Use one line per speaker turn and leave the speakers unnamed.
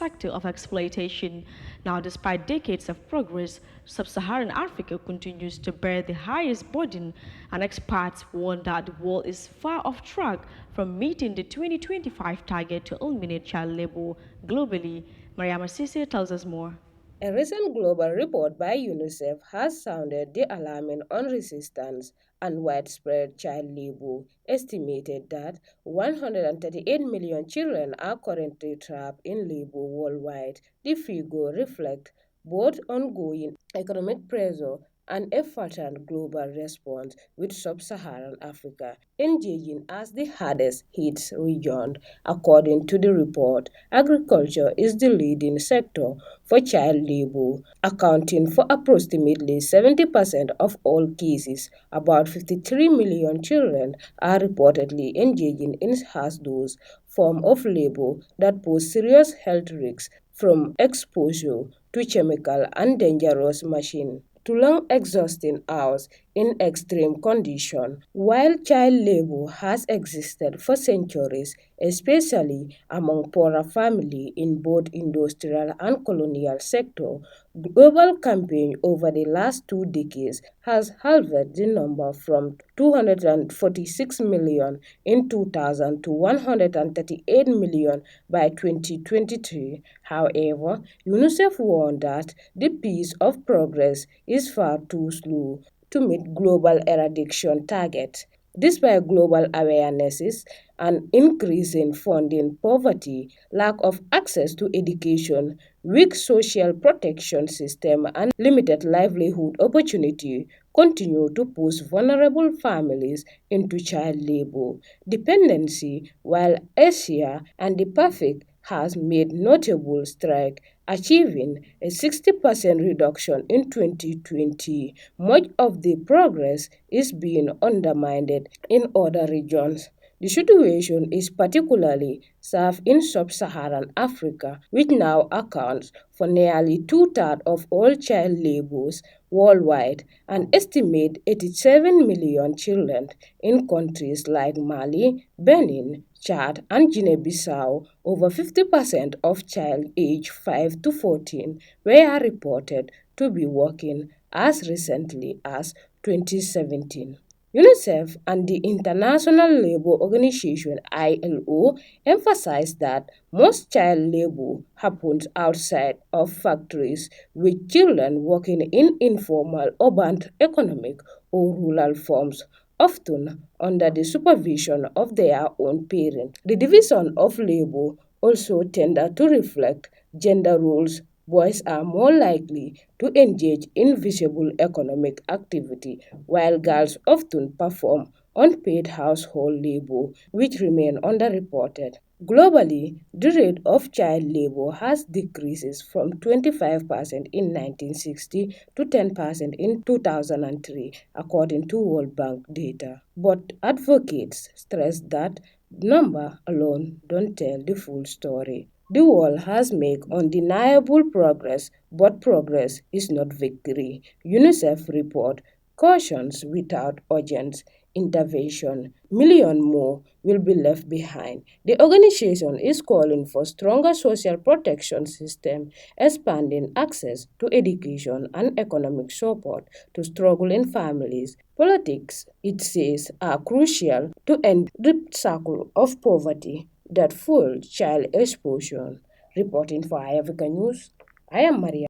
sector of exploitation. Now, despite decades of progress, sub-Saharan Africa continues to bear the highest burden, and experts warn that the world is far off track from meeting the 2025 target to eliminate child labor globally. Mariama Sise tells us more.
A recent global report by Unicef has sounded the alarming unresistance and widespread child labor, estimated that 138 million children are currently trapped in labor worldwide. The figure reflects both ongoing economic pressure and a fatal global response, with sub-Saharan Africa engaging as the hardest hit region. According to the report, agriculture is the leading sector for child labor, accounting for approximately 70% of all cases. About 53 million children are reportedly engaging in hazardous form of labor that pose serious health risks, from exposure to chemical and dangerous machine to long exhausting hours in extreme conditions. While child labor has existed for centuries, especially among poorer families in both industrial and colonial sectors, global campaign over the last 2 decades has halved the number from 246 million in 2000 to 138 million by 2023. However, UNICEF warned that the pace of progress is far too slow to meet global eradication targets. Despite global awarenesses and increase in funding, poverty, lack of access to education, weak social protection system, and limited livelihood opportunity continue to push vulnerable families into child labor dependency, while Asia and the Pacific has made notable strides, achieving a 60% reduction in 2020. Much of the progress is being undermined in other regions. The situation is particularly sad in sub-Saharan Africa, which now accounts for nearly two-thirds of all child laborers worldwide, and estimate 87 million children in countries like Mali, Benin, Chad, and Guinea-Bissau. Over 50% of child aged 5 to 14 were reported to be working as recently as 2017. UNICEF and the International Labour Organization ILO emphasize that most child labor happens outside of factories, with children working in informal urban economic or rural forms, often under the supervision of their own parents. The division of labor also tended to reflect gender roles. Boys are more likely to engage in visible economic activity, while girls often perform unpaid household labor, which remain underreported. Globally, the rate of child labor has decreased from 25% in 1960 to 10% in 2003, according to World Bank data. But advocates stress that number alone don't tell the full story. The world has made undeniable progress, but progress is not victory. UNICEF report cautions without urgent intervention, millions more will be left behind. The organization is calling for stronger social protection system, expanding access to education and economic support to struggling families. Politics, it says, are crucial to end the circle of poverty that fueled child explosion. Reporting for Eyeafrica News, I am Maria.